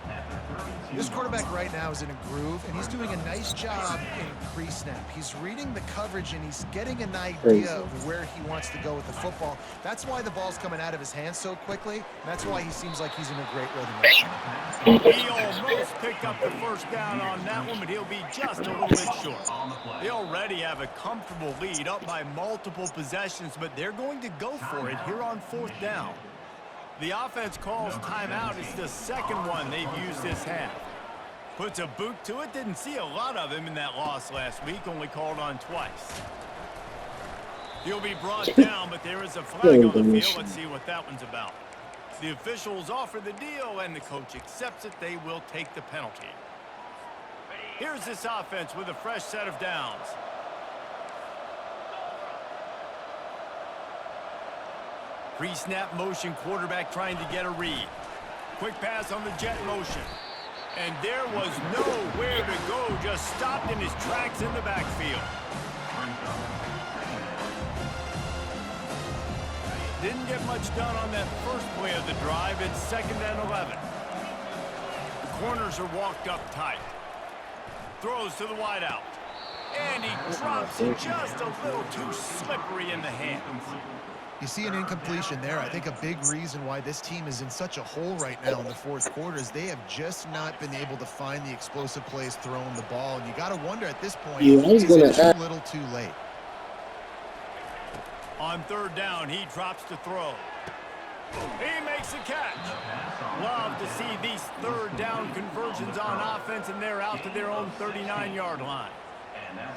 This quarterback right now is in a groove, and he's doing a nice job in pre-snap. He's reading the coverage, and he's getting an idea of where he wants to go with the football. That's why the ball's coming out of his hands so quickly, and that's why he seems like he's in a great rhythm right now. He almost picked up the first down on that one, but he'll be just a little bit short. They already have a comfortable lead, up by multiple possessions, but they're going to go for it here on 4th down. The offense calls timeout. It's the second one they've used this half. Puts a boot to it. Didn't see a lot of him in that loss last week. Only called on twice. He'll be brought down, but there is a flag on the field. Let's see what that one's about. The officials offer the deal, and the coach accepts it. They will take the penalty. Here's this offense with a fresh set of downs. Pre-snap motion, quarterback trying to get a read. Quick pass on the jet motion. And there was nowhere to go, just stopped in his tracks in the backfield. Didn't get much done on that first play of the drive. It's 2nd and 11. The corners are walked up tight. Throws to the wideout. And he drops it just a little too slippery in the hands. You see an incompletion there. I think a big reason why this team is in such a hole right now in the fourth quarter is they have just not been able to find the explosive plays throwing the ball. And you got to wonder at this point, Yeah, I was is gonna it too ask. little too late? On third down, he drops to throw. He makes a catch. Love to see these third down conversions on offense, and they're out to their own 39-yard line.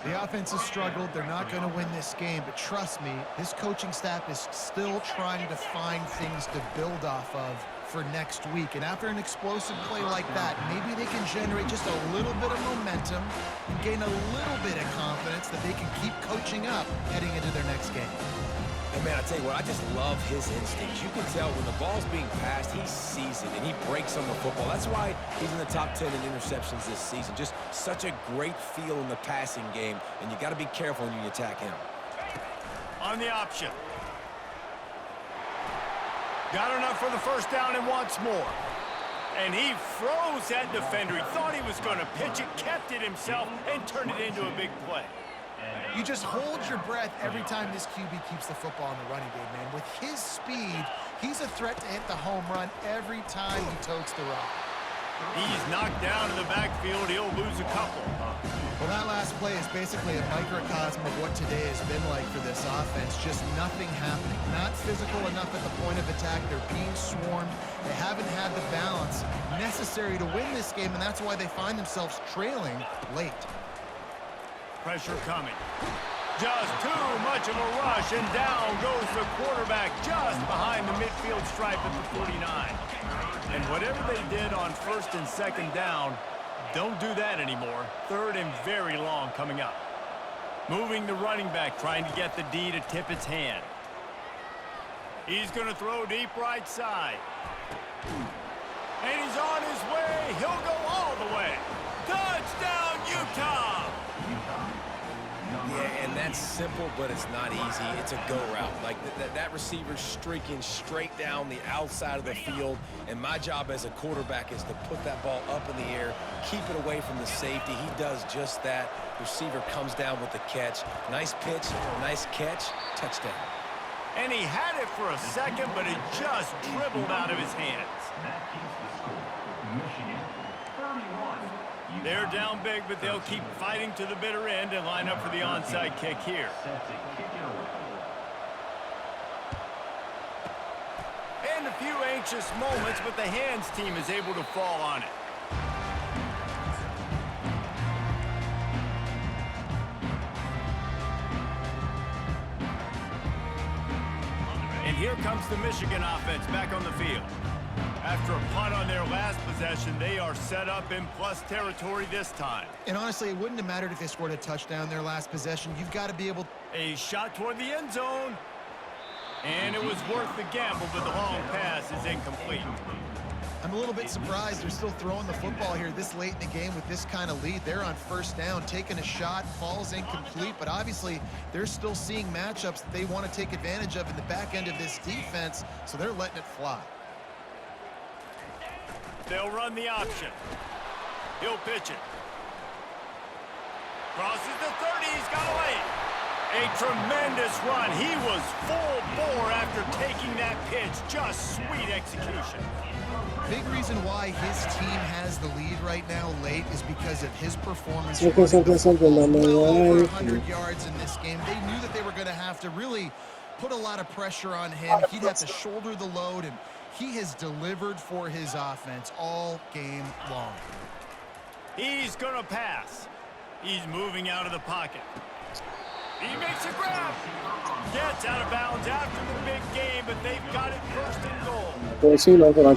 The offense has struggled. They're not going to win this game, but trust me, this coaching staff is still trying to find things to build off of for next week. And after an explosive play like that, maybe they can generate just a little bit of momentum and gain a little bit of confidence that they can keep coaching up heading into their next game. And man, I tell you what, I just love his instincts. You can tell when the ball's being passed, he sees it, and he breaks on the football. That's why he's in the top 10 in interceptions this season. Just such a great feel in the passing game, and you got to be careful when you attack him. On the option. Got enough for the first down and wants more. And he froze that defender. He thought he was going to pitch it, kept it himself, and turned it into a big play. You just hold your breath every time this QB keeps the football in the running game, man. With his speed, he's a threat to hit the home run every time he totes the rock. He's knocked down in the backfield. He'll lose a couple. Well, that last play is basically a microcosm of what today has been like for this offense. Just nothing happening. Not physical enough at the point of attack. They're being swarmed. They haven't had the balance necessary to win this game, and that's why they find themselves trailing late. Pressure coming. Just too much of a rush, and down goes the quarterback just behind the midfield stripe at the 49. And whatever they did on first and second down, don't do that anymore. Third and very long coming up. Moving the running back, trying to get the D to tip its hand. He's going to throw deep right side. And he's on his way. He'll go all the way. Touchdown, Utah! Yeah, and that's simple, but it's not easy. It's a go route. Like that receiver's streaking straight down the outside of the field, and my job as a quarterback is to put that ball up in the air, keep it away from the safety. He does just that. Receiver comes down with the catch. Nice pitch, nice catch, touchdown. And he had it for a second, but it just dribbled out of his hands. That keeps the score. Michigan 31. They're down big, but they'll keep fighting to the bitter end and line up for the onside kick here. Set to kick it away. And a few anxious moments, but the hands team is able to fall on it. And here comes the Michigan offense back on the field. After a punt on their last possession, they are set up in plus territory this time. And honestly, it wouldn't have mattered if they scored a touchdown their last possession. You've got to be able... A shot toward the end zone. And it was worth the gamble, but the long pass is incomplete. I'm a little bit surprised they're still throwing the football here this late in the game with this kind of lead. They're on first down, taking a shot, falls incomplete, but obviously they're still seeing matchups that they want to take advantage of in the back end of this defense, so they're letting it fly. They'll run the option. He'll pitch it. Crosses the 30. He's got a lane. A tremendous run. He was full bore after taking that pitch. Just sweet execution. Big reason why his team has the lead right now late is because of his performance. Something, my man. Well over 100 yards in this game. They knew that they were going to have to really put a lot of pressure on him. He'd have to shoulder the load, and he has delivered for his offense all game long. He's going to pass. He's moving out of the pocket. He makes a grab. Gets out of bounds after the big game, but they've got it first and goal. It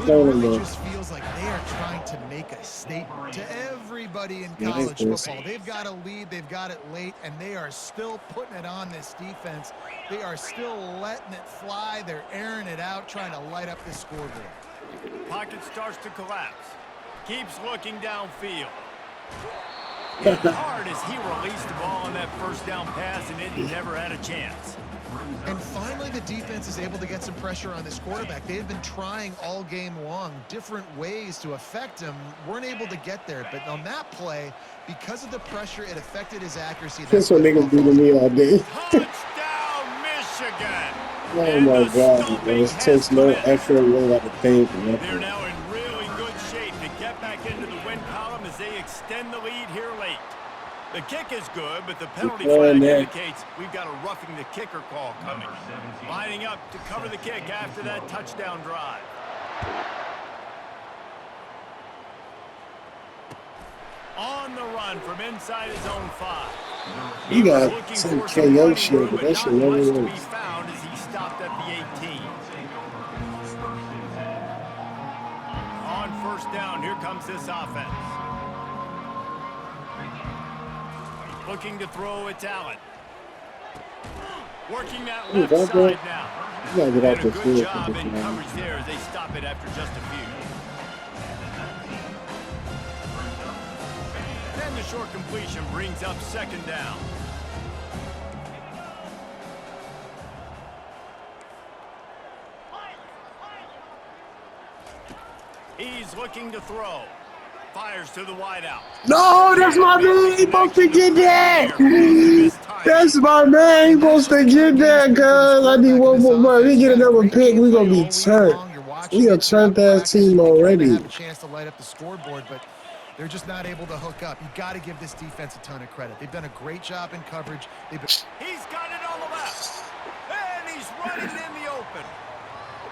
really just feels like they are trying to make a statement to everybody in college football. They've got a lead, they've got it late, and they are still putting it on this defense. They are still letting it fly. They're airing it out, trying to light up this scoreboard. Pocket starts to collapse. Keeps looking downfield. hit hard as he released the ball on that first down pass, and it never had a chance. And finally, the defense is able to get some pressure on this quarterback. They had been trying all game long different ways to affect him, weren't able to get there. But on that play, because of the pressure, it affected his accuracy. That's what niggas beating me all day. Touchdown, Michigan! Oh And my the God, stomping man. It has takes no commenced. effort, you don't got to think. They're Nothing. now in really good shape to get back into the win column as they extend the lead here late. The kick is good, but the penalty flag indicates we've got a roughing the kicker call coming. Lining up to cover the kick after that touchdown drive. On the run from inside his own 5. You got Looking some for some KO running shit, room, but but that not shit never much to be works. found as he stopped at the 18. On first down, here comes this offense. Looking to throw, it's Allen. Working that Ooh, left that good. side now. You gotta get out And the a good field for job this in man. coverage there as they stop it after just a few. Then the short completion brings up second down. He's looking to throw. Fires to the wideout. No, that's my man. He supposed to get that. That's my man. He supposed to get that, cuz. I need one more run. We get another pick, we gonna be turned. We a turned ass team already. Have a chance to light up the scoreboard, but they're just not able to hook up. You got to give this defense a ton of credit. They've done a great job in coverage. He's got it on the left. And he's running in the open.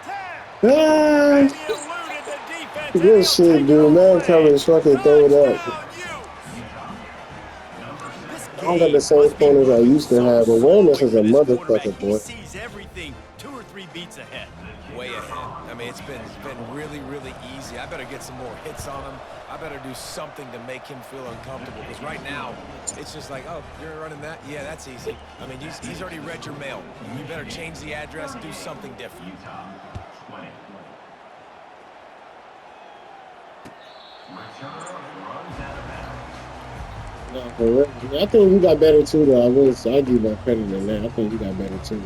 10. Ah, And he eluded the defense. and good he'll shit, take it dude. Man, away. coverage fucking throw it up. Touchdown, Utes. I don't got the same corners I used to have. Awareness is a motherfucker, boy. He sees everything 2 or 3 beats ahead. Way ahead. I mean, it's been really, really easy. I better get some more hits on him. I better do something to make him feel uncomfortable. Because right now, it's just like, oh, you're running that? Yeah, that's easy. I mean, he's already read your mail. You better change the address, do something different. Utah 20. Return runs out of bounds. No, for real. I think you got better too, though. I give you more credit than that. I think you got better too.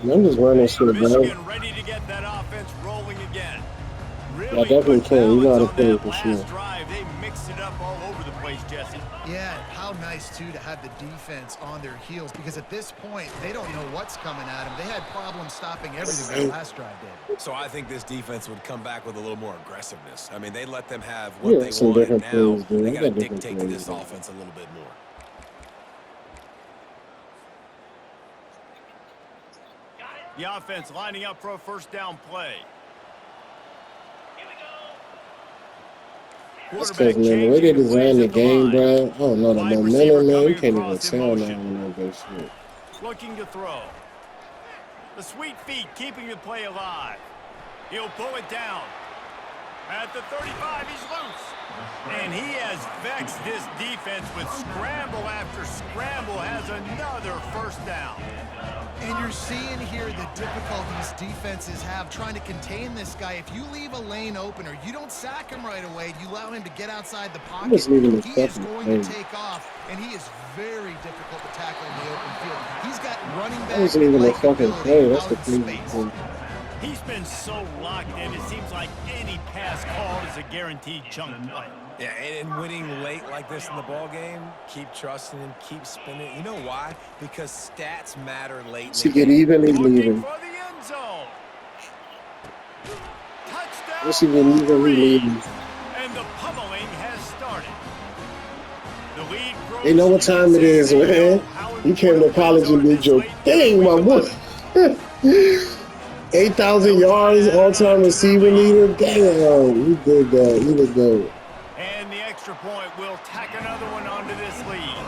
I'm just running shit, bro. Michigan ready to get that offense rolling again. Really Yeah, definitely good can. You know how to balance on play that it for last sure. drive. They mixed it up all over the place, Jesse. Yeah, how nice, too, to have the defense on their heels, because at this point, they don't know what's coming at them. They had problems stopping everything that last drive did. So I think this defense would come back with a little more aggressiveness. I mean, they let them have Yeah, what they some want, and different now plays, dude. they I got to got different dictate to plays, this dude. offense a little bit more. The offense lining up for a first down play. That's because, man, the way they designed the game, bro. I don't know, the Wide receiver momentum, man. You coming can't even across in tell now motion. when that good shit. Looking to throw. The sweet feet keeping the play alive. He'll pull it down. At the 35, he's loose. And he has vexed this defense with scramble after scramble, has another first down. And you're seeing here the difficulties defenses have trying to contain this guy. If you leave a lane open or you don't sack him right away, you allow him to get outside the pocket, just leaving the he is fucking going play. to take off, and he is very difficult to tackle in the open field. He's got running That back wasn't even a like fucking ability play. That's out the in crazy space. thing. He's been so locked in, it seems like any pass called is a guaranteed chunk play. Yeah, and winning late like this in the ball game, keep trusting him, keep spinning. You know why? Because stats matter late. To get even, he's Looking leaving. for the end zone. Touchdown. Once he get even, he leaving. And the pummeling has started. The lead grows. They know what time it is, man. You came to college and did your thing, my boy. 8,000 yards, all-time receiving leader. Damn, you did that. You did good. And the extra point will tack another one onto this lead.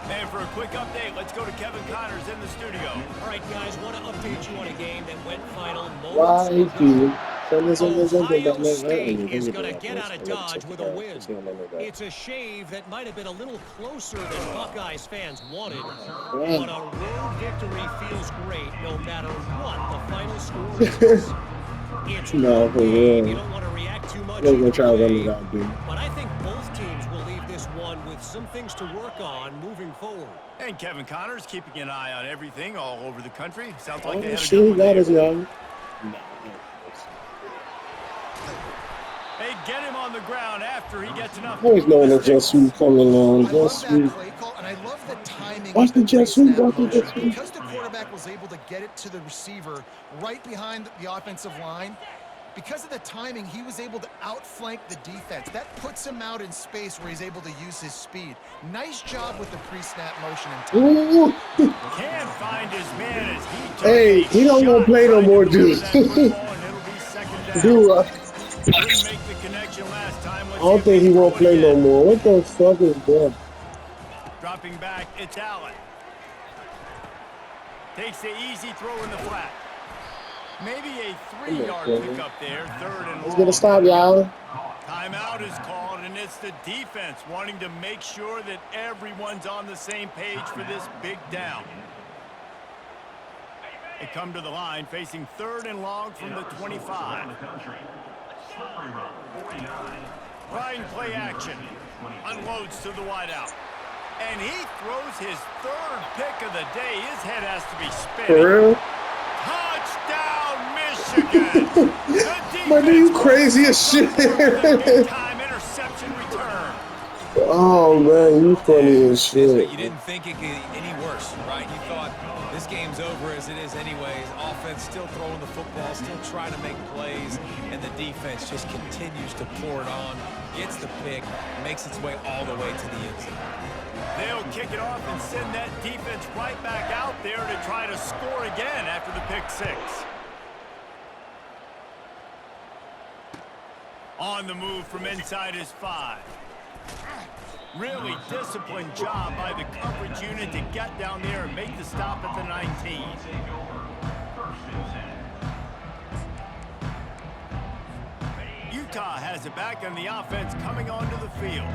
And for a quick update, let's go to Kevin Connors in the studio. All right, guys, want to update you on a game that went final Why moments do ago. you? Ohio State is going to get out of Dodge with a win. It's a shave that might have been a little closer than Buckeyes fans wanted, but a road victory feels great no matter what the final score is. It's No, one for game. real. You don't want to react too much They're gonna either try to run way, it out, dude. but I think both teams will leave this one on with some things to work on moving forward. And Kevin Connors keeping an eye on everything all over the country. Sounds like they Oh, had a shit, good he one got there. us, y'all. They get him on the ground after he gets enough. Always to knowing move the his jet sticks. sweep coming on. I Jet love sweep. that play call, and I love the timing Watch of the the jet sweep, pre-snap watch the jet motion. sweep. Because the quarterback was able to get it to the receiver right behind the offensive line, because of the timing, he was able to outflank the defense. That puts him out in space where he's able to use his speed. Nice job with the pre-snap motion and timing. Ooh. Can't find his man as he took Hey, a he don't want shot to play no trying to more, deliver dude. that football, and it'll be second down. Dude, Couldn't make the connection last time. I Let's see don't if think he can won't throw it play no again. more. What the fuck is that? Dropping back, it's Allen. Takes the easy throw in the flat. Maybe a 3-yard pickup there, third and Let's long. get a stop, y'all. Timeout is called, and it's the defense wanting to make sure that everyone's on the same page for this big down. They come to the line facing third and long from the 25. Trying play action. Unloads to the wideout. And he throws his third pick of the day. His head has to be spinning. For real? Touchdown, Michigan! Man, you crazy as shit. Big-time interception return. Oh, man, you funny as You shit. didn't think it could get any worse, right? You thought this game's over as it is anyways. Offense still throwing the football, still trying to make plays, and the defense just continues to pour it on, gets the pick, makes its way all the way to the end zone. They'll kick it off and send that defense right back out there to try to score again after the pick six. On the move from inside his 5. Really disciplined job by the coverage unit to get down there and make the stop at the 19. Utah has it back and the offense coming onto the field.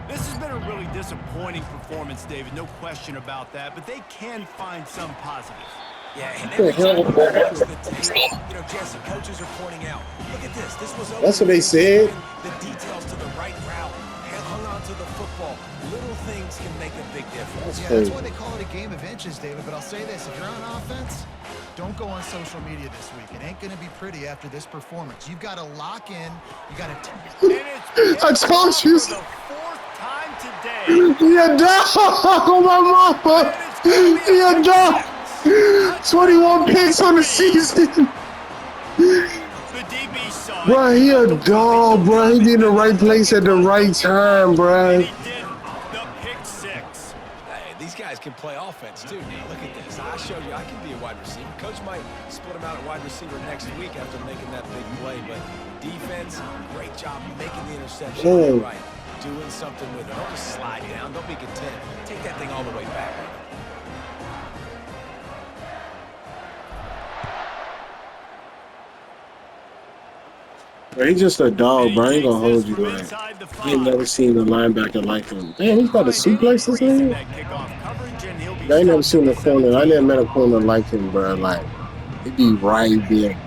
This has been a really disappointing performance, David, no question about that, but they can find some positives. Yeah, and every time you watch the tape, Jesse, coaches are pointing out, look at this. This was over. That's what they said. The details to the right route, hung on to the football. Little things can make a big difference. Yeah, that's why they call it a game of inches, David. But I'll say this, if you're on offense, don't go on social media this week. It ain't going to be pretty after this performance. You've got to lock in. You got to... I told you. For the 4th time today. You're done. Oh, my mama. You're done. 21 picks on the season. The DB saw it. Bro, he a dog, bro. He be in the right place at the right time, bro. He did the pick 6. Hey, these guys can play offense, too. Now, look at this. I showed you I can be a wide receiver. Coach might split him out at wide receiver next week after making that big play. But defense, great job making the interception. Oh. Right. Doing something with it. Don't just slide down. Don't be content. Take that thing all the way back. Bro, he's just a dog, bro. I ain't gonna hold you, From man. inside the I ain't 5. never seen a linebacker like him. Damn, he's about to suplex this Racing nigga? that kickoff coverage, and he'll be I ain't never stopped seen at a the corner. I 17. never met a corner like him, bro. Like, he be right there.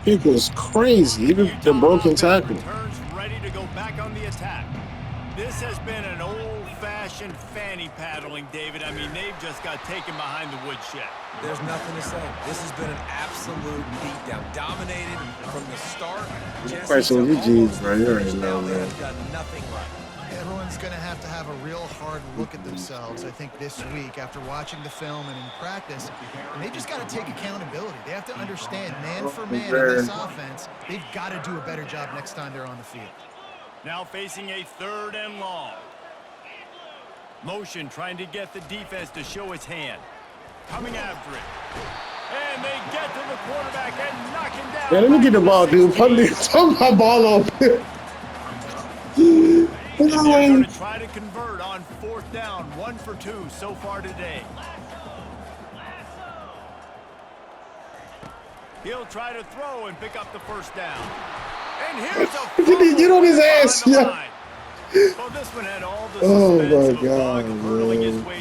It was crazy. Even the Utah broken offense tackle. returns ready to go back on the attack. This has been an old-fashioned fanny paddling, David. I mean, they've just got taken behind the woodshed. There's nothing to say. This has been an absolute beatdown. Dominated from the start. Question, you G's, bro. You already Now know, they man. have done nothing right. Everyone's going to have a real hard look at themselves, I think, this week after watching the film and in practice. And they've just got to take accountability. They have to understand, man for man in this offense, they've got to do a better job next time they're on the field. Now facing a 3rd and long. Motion trying to get the defense to show its hand. Coming after it. And they get to the quarterback and knock him down. Yeah, let me get the ball, dude. Put my ball up. And they're going to try to convert on 4th down. 1 for 2 so far today. He'll try to throw and pick up the 1st down. And here's a Get on his ass, on the yeah. line. Well, this one had all the Oh, suspense my of a bug God, hurtling his man. way